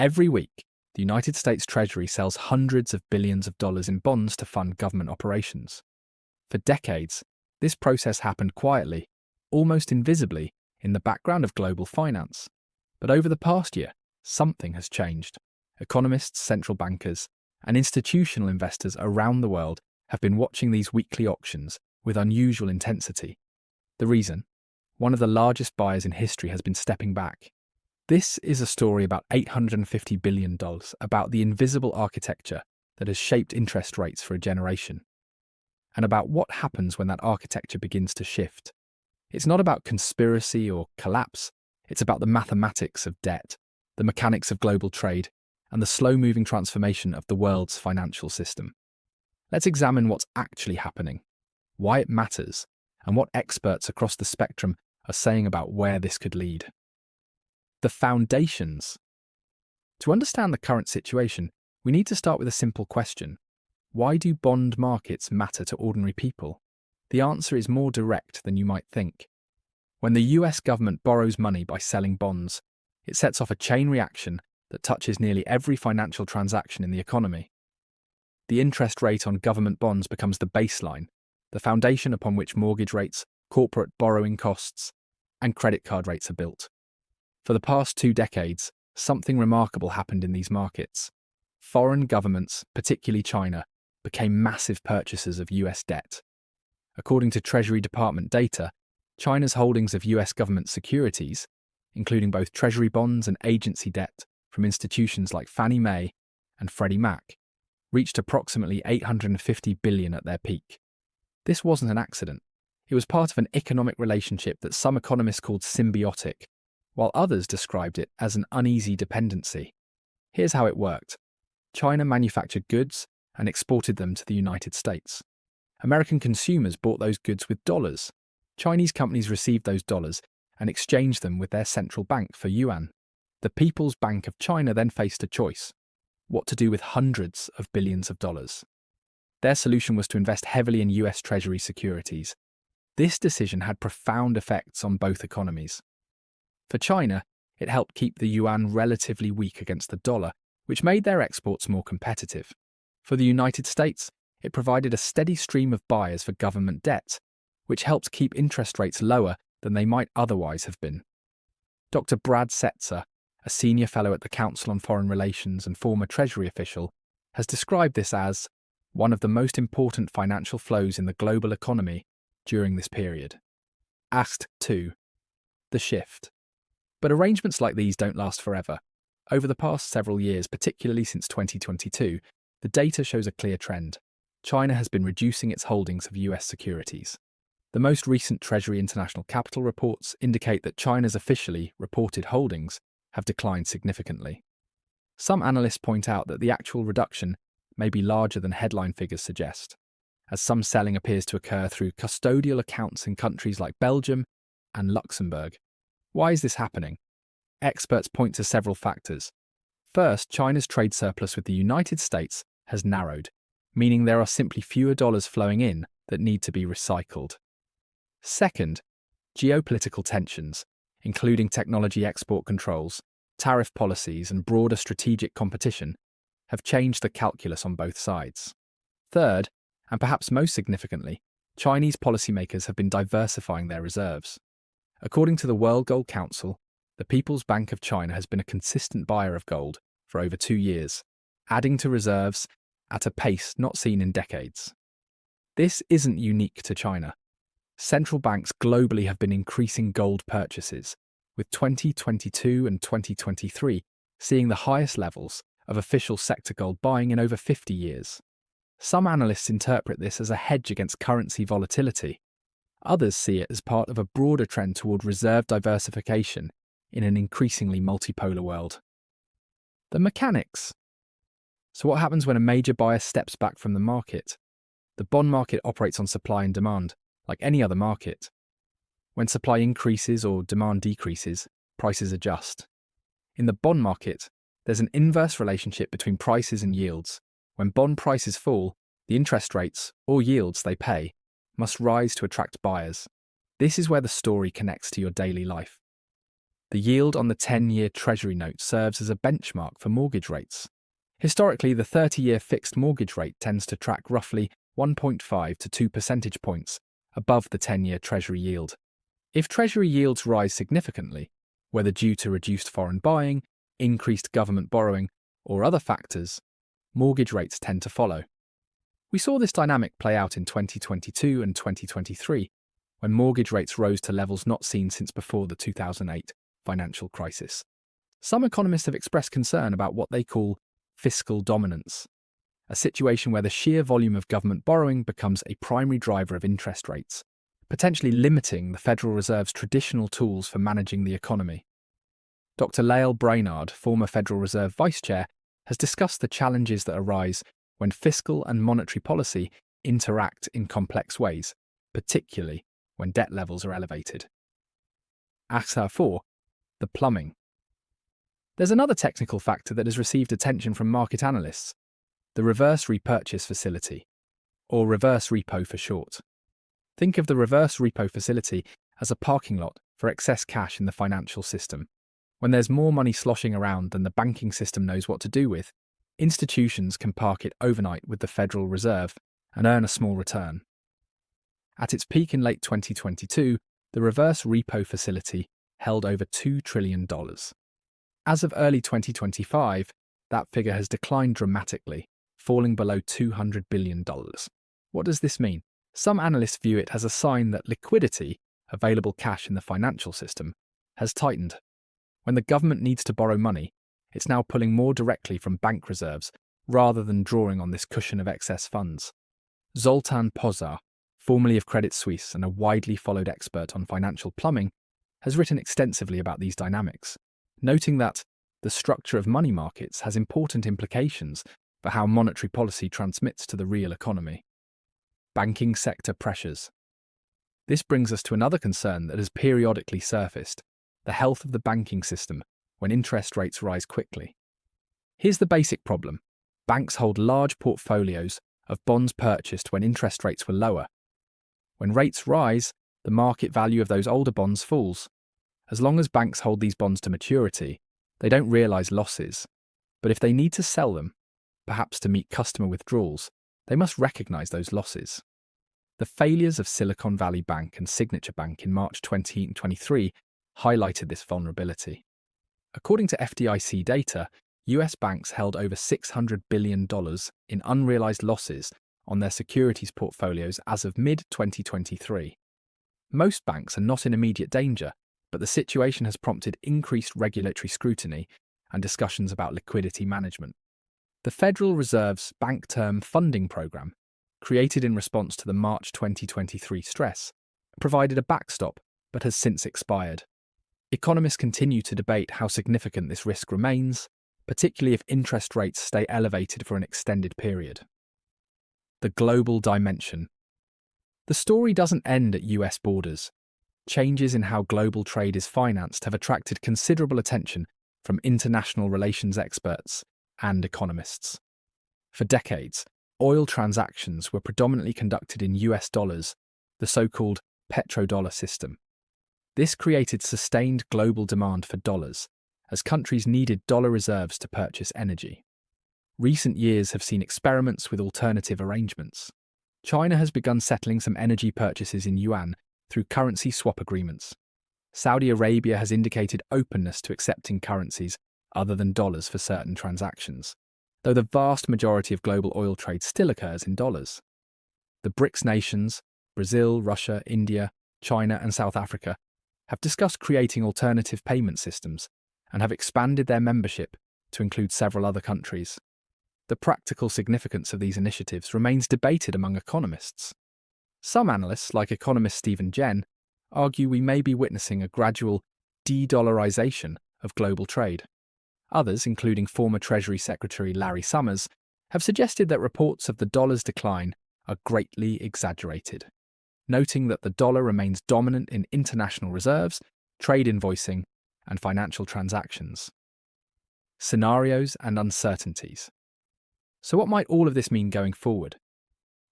Every week, the United States Treasury sells hundreds of billions of dollars in bonds to fund government operations. For decades, this process happened quietly, almost invisibly, in the background of global finance. But over the past year, something has changed. Economists, central bankers, and institutional investors around the world have been watching these weekly auctions with unusual intensity. The reason? One of the largest buyers in history has been stepping back. This is a story about $850 billion, about the invisible architecture that has shaped interest rates for a generation, and about what happens when that architecture begins to shift. It's not about conspiracy or collapse, it's about the mathematics of debt, the mechanics of global trade, and the slow-moving transformation of the world's financial system. Let's examine what's actually happening, why it matters, and what experts across the spectrum are saying about where this could lead. The foundations. To understand the current situation, we need to start with a simple question. Why do bond markets matter to ordinary people? The answer is more direct than you might think. When the US government borrows money by selling bonds, it sets off a chain reaction that touches nearly every financial transaction in the economy. The interest rate on government bonds becomes the baseline, the foundation upon which mortgage rates, corporate borrowing costs, and credit card rates are built. For the past 2 decades, something remarkable happened in these markets. Foreign governments, particularly China, became massive purchasers of US debt. According to Treasury Department data, China's holdings of US government securities, including both Treasury bonds and agency debt from institutions like Fannie Mae and Freddie Mac, reached approximately $850 billion at their peak. This wasn't an accident. It was part of an economic relationship that some economists called symbiotic, while others described it as an uneasy dependency. Here's how it worked. China manufactured goods and exported them to the United States. American consumers bought those goods with dollars. Chinese companies received those dollars and exchanged them with their central bank for yuan. The People's Bank of China then faced a choice: what to do with hundreds of billions of dollars. Their solution was to invest heavily in US Treasury securities. This decision had profound effects on both economies. For China, it helped keep the yuan relatively weak against the dollar, which made their exports more competitive. For the United States, it provided a steady stream of buyers for government debt, which helped keep interest rates lower than they might otherwise have been. Dr. Brad Setzer, a senior fellow at the Council on Foreign Relations and former Treasury official, has described this as one of the most important financial flows in the global economy during this period. Act 2. The shift. But arrangements like these don't last forever. Over the past several years, particularly since 2022, the data shows a clear trend. China has been reducing its holdings of US securities. The most recent Treasury International Capital reports indicate that China's officially reported holdings have declined significantly. Some analysts point out that the actual reduction may be larger than headline figures suggest, as some selling appears to occur through custodial accounts in countries like Belgium and Luxembourg. Why is this happening? Experts point to several factors. First, China's trade surplus with the United States has narrowed, meaning there are simply fewer dollars flowing in that need to be recycled. Second, geopolitical tensions, including technology export controls, tariff policies, and broader strategic competition, have changed the calculus on both sides. Third, and perhaps most significantly, Chinese policymakers have been diversifying their reserves. According to the World Gold Council, the People's Bank of China has been a consistent buyer of gold for over 2 years, adding to reserves at a pace not seen in decades. This isn't unique to China. Central banks globally have been increasing gold purchases, with 2022 and 2023 seeing the highest levels of official sector gold buying in over 50 years. Some analysts interpret this as a hedge against currency volatility. Others see it as part of a broader trend toward reserve diversification in an increasingly multipolar world. The mechanics. So what happens when a major buyer steps back from the market? The bond market operates on supply and demand, like any other market. When supply increases or demand decreases, prices adjust. In the bond market, there's an inverse relationship between prices and yields. When bond prices fall, the interest rates, or yields they pay, must rise to attract buyers. This is where the story connects to your daily life. The yield on the 10-year Treasury note serves as a benchmark for mortgage rates. Historically, the 30-year fixed mortgage rate tends to track roughly 1.5 to 2 percentage points above the 10-year Treasury yield. If Treasury yields rise significantly, whether due to reduced foreign buying, increased government borrowing, or other factors, mortgage rates tend to follow. We saw this dynamic play out in 2022 and 2023, when mortgage rates rose to levels not seen since before the 2008 financial crisis. Some economists have expressed concern about what they call fiscal dominance, a situation where the sheer volume of government borrowing becomes a primary driver of interest rates, potentially limiting the Federal Reserve's traditional tools for managing the economy. Dr. Lael Brainard, former Federal Reserve Vice Chair, has discussed the challenges that arise when fiscal and monetary policy interact in complex ways, particularly when debt levels are elevated. Actor 4. The plumbing. There's another technical factor that has received attention from market analysts, the reverse repurchase facility, or reverse repo for short. Think of the reverse repo facility as a parking lot for excess cash in the financial system. When there's more money sloshing around than the banking system knows what to do with, institutions can park it overnight with the Federal Reserve and earn a small return. At its peak in late 2022, the reverse repo facility held over $2 trillion. As of early 2025, that figure has declined dramatically, falling below $200 billion. What does this mean? Some analysts view it as a sign that liquidity, available cash in the financial system, has tightened. When the government needs to borrow money, it's now pulling more directly from bank reserves rather than drawing on this cushion of excess funds. Zoltan Pozsar, formerly of Credit Suisse and a widely followed expert on financial plumbing, has written extensively about these dynamics, noting that the structure of money markets has important implications for how monetary policy transmits to the real economy. Banking sector pressures. This brings us to another concern that has periodically surfaced: the health of the banking system when interest rates rise quickly. Here's the basic problem. Banks hold large portfolios of bonds purchased when interest rates were lower. When rates rise, the market value of those older bonds falls. As long as banks hold these bonds to maturity, they don't realize losses. But if they need to sell them, perhaps to meet customer withdrawals, they must recognize those losses. The failures of Silicon Valley Bank and Signature Bank in March 2023 highlighted this vulnerability. According to FDIC data, US banks held over $600 billion in unrealized losses on their securities portfolios as of mid-2023. Most banks are not in immediate danger, but the situation has prompted increased regulatory scrutiny and discussions about liquidity management. The Federal Reserve's Bank Term Funding Program, created in response to the March 2023 stress, provided a backstop but has since expired. Economists continue to debate how significant this risk remains, particularly if interest rates stay elevated for an extended period. The global dimension. The story doesn't end at US borders. Changes in how global trade is financed have attracted considerable attention from international relations experts and economists. For decades, oil transactions were predominantly conducted in US dollars, the so-called petrodollar system. This created sustained global demand for dollars, as countries needed dollar reserves to purchase energy. Recent years have seen experiments with alternative arrangements. China has begun settling some energy purchases in yuan through currency swap agreements. Saudi Arabia has indicated openness to accepting currencies other than dollars for certain transactions, though the vast majority of global oil trade still occurs in dollars. The BRICS nations, Brazil, Russia, India, China, and South Africa, have discussed creating alternative payment systems and have expanded their membership to include several other countries. The practical significance of these initiatives remains debated among economists. Some analysts, like economist Stephen Jen, argue we may be witnessing a gradual de-dollarization of global trade. Others, including former Treasury Secretary Larry Summers, have suggested that reports of the dollar's decline are greatly exaggerated, noting that the dollar remains dominant in international reserves, trade invoicing, and financial transactions. Scenarios and uncertainties. So what might all of this mean going forward?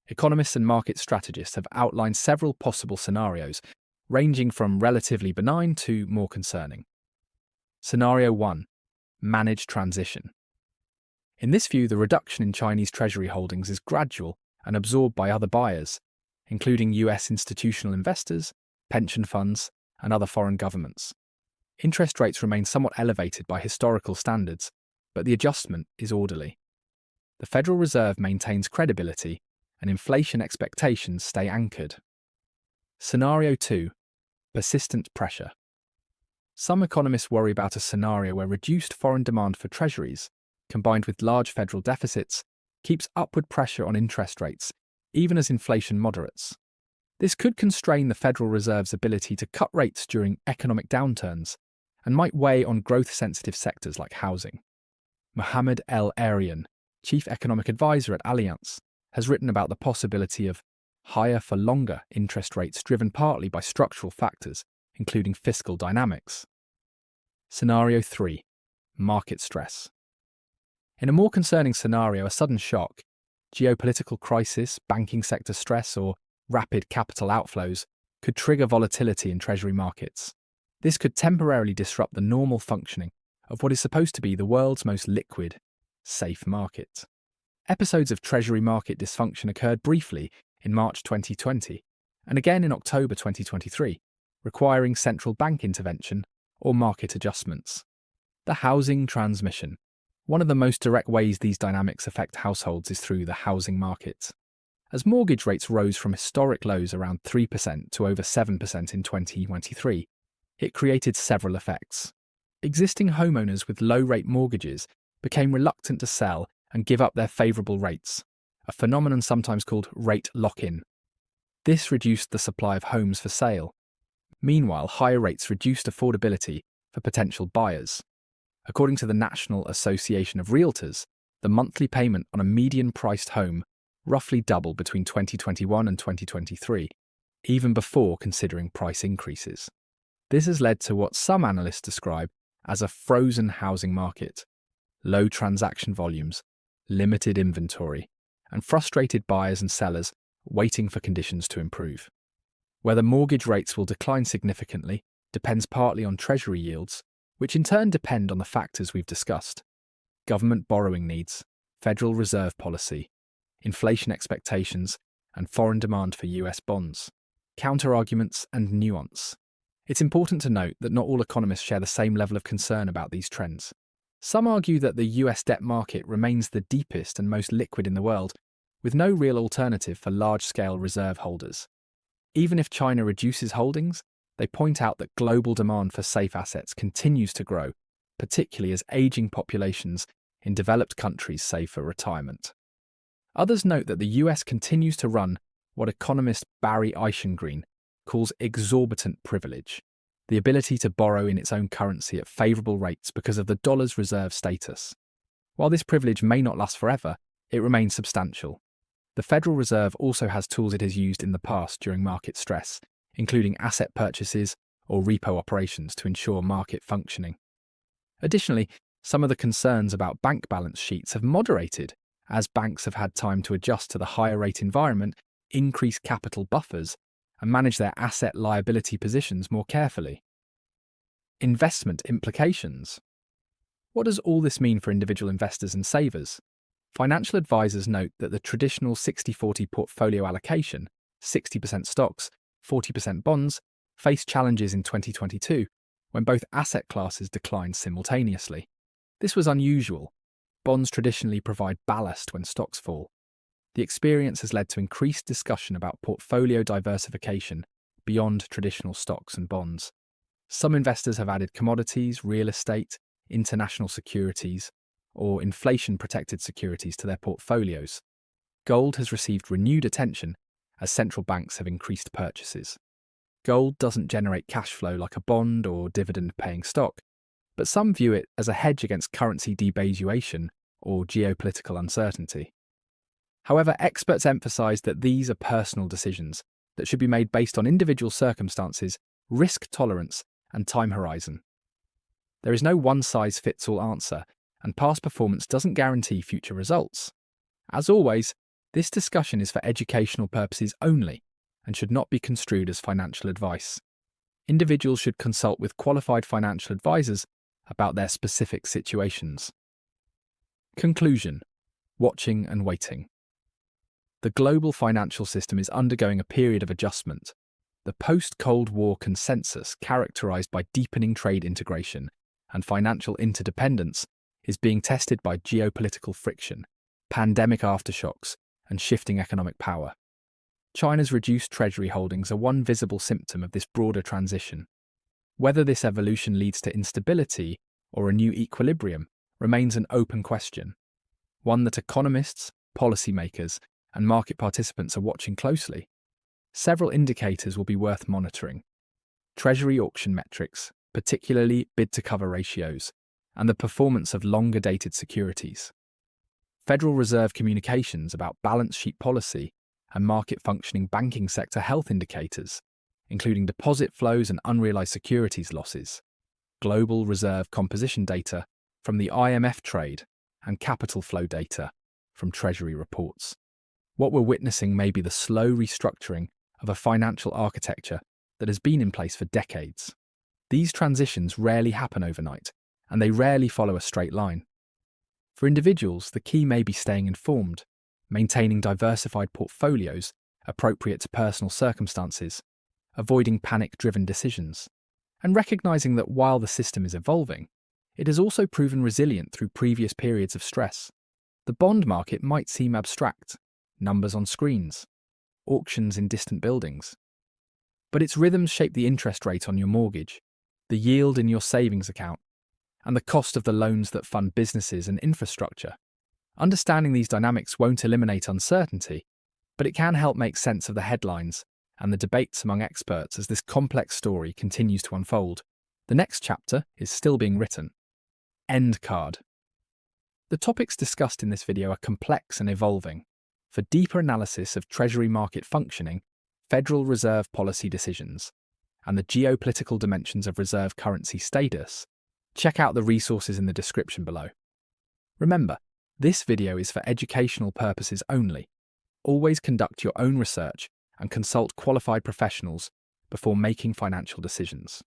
Economists and market strategists have outlined several possible scenarios, ranging from relatively benign to more concerning. Scenario 1. Manage transition. In this view, the reduction in Chinese Treasury holdings is gradual and absorbed by other buyers, including US institutional investors, pension funds, and other foreign governments. Interest rates remain somewhat elevated by historical standards, but the adjustment is orderly. The Federal Reserve maintains credibility, and inflation expectations stay anchored. Scenario 2. Persistent pressure. Some economists worry about a scenario where reduced foreign demand for treasuries, combined with large federal deficits, keeps upward pressure on interest rates, even as inflation moderates. This could constrain the Federal Reserve's ability to cut rates during economic downturns and might weigh on growth-sensitive sectors like housing. Mohammed El-Arian, chief economic advisor at Allianz, has written about the possibility of higher-for-longer interest rates driven partly by structural factors, including fiscal dynamics. Scenario 3. Market stress. In a more concerning scenario, a sudden shock, geopolitical crisis, banking sector stress, or rapid capital outflows could trigger volatility in treasury markets. This could temporarily disrupt the normal functioning of what is supposed to be the world's most liquid, safe market. Episodes of treasury market dysfunction occurred briefly in March 2020 and again in October 2023, requiring central bank intervention or market adjustments. The housing transmission. One of the most direct ways these dynamics affect households is through the housing market. As mortgage rates rose from historic lows around 3% to over 7% in 2023, it created several effects. Existing homeowners with low-rate mortgages became reluctant to sell and give up their favourable rates, a phenomenon sometimes called rate lock-in. This reduced the supply of homes for sale. Meanwhile, higher rates reduced affordability for potential buyers. According to the National Association of Realtors, the monthly payment on a median-priced home roughly doubled between 2021 and 2023, even before considering price increases. This has led to what some analysts describe as a frozen housing market: low transaction volumes, limited inventory, and frustrated buyers and sellers waiting for conditions to improve. Whether mortgage rates will decline significantly depends partly on Treasury yields, which in turn depend on the factors we've discussed: government borrowing needs, Federal Reserve policy, inflation expectations, and foreign demand for US bonds. Counterarguments and nuance. It's important to note that not all economists share the same level of concern about these trends. Some argue that the US debt market remains the deepest and most liquid in the world, with no real alternative for large-scale reserve holders. Even if China reduces holdings, they point out that global demand for safe assets continues to grow, particularly as aging populations in developed countries save for retirement. Others note that the US continues to run what economist Barry Eichengreen calls exorbitant privilege, the ability to borrow in its own currency at favourable rates because of the dollar's reserve status. While this privilege may not last forever, it remains substantial. The Federal Reserve also has tools it has used in the past during market stress, including asset purchases or repo operations to ensure market functioning. Additionally, some of the concerns about bank balance sheets have moderated as banks have had time to adjust to the higher rate environment, increase capital buffers, and manage their asset liability positions more carefully. Investment implications. What does all this mean for individual investors and savers? Financial advisors note that the traditional 60-40 portfolio allocation, 60% stocks, 40% bonds, faced challenges in 2022 when both asset classes declined simultaneously. This was unusual. Bonds traditionally provide ballast when stocks fall. The experience has led to increased discussion about portfolio diversification beyond traditional stocks and bonds. Some investors have added commodities, real estate, international securities, or inflation-protected securities to their portfolios. Gold has received renewed attention as central banks have increased purchases. Gold doesn't generate cash flow like a bond or dividend-paying stock, but some view it as a hedge against currency devaluation or geopolitical uncertainty. However, experts emphasize that these are personal decisions that should be made based on individual circumstances, risk tolerance, and time horizon. There is no one-size-fits-all answer, and past performance doesn't guarantee future results. As always, this discussion is for educational purposes only and should not be construed as financial advice. Individuals should consult with qualified financial advisors about their specific situations. Conclusion: watching and waiting. The global financial system is undergoing a period of adjustment. The post-Cold War consensus, characterized by deepening trade integration and financial interdependence, is being tested by geopolitical friction, pandemic aftershocks, and shifting economic power. China's reduced treasury holdings are one visible symptom of this broader transition. Whether this evolution leads to instability or a new equilibrium remains an open question, one that economists, policymakers, and market participants are watching closely. Several indicators will be worth monitoring: Treasury auction metrics, particularly bid-to-cover ratios, and the performance of longer-dated securities. Federal Reserve communications about balance sheet policy and market-functioning banking sector health indicators, including deposit flows and unrealized securities losses. Global reserve composition data from the IMF trade, and capital flow data from Treasury reports. What we're witnessing may be the slow restructuring of a financial architecture that has been in place for decades. These transitions rarely happen overnight, and they rarely follow a straight line. For individuals, the key may be staying informed, maintaining diversified portfolios appropriate to personal circumstances, avoiding panic-driven decisions, and recognizing that while the system is evolving, it has also proven resilient through previous periods of stress. The bond market might seem abstract, numbers on screens, auctions in distant buildings, but its rhythms shape the interest rate on your mortgage, the yield in your savings account, and the cost of the loans that fund businesses and infrastructure. Understanding these dynamics won't eliminate uncertainty, but it can help make sense of the headlines and the debates among experts as this complex story continues to unfold. The next chapter is still being written. End card. The topics discussed in this video are complex and evolving. For deeper analysis of Treasury market functioning, Federal Reserve policy decisions, and the geopolitical dimensions of reserve currency status, check out the resources in the description below. Remember, this video is for educational purposes only. Always conduct your own research and consult qualified professionals before making financial decisions.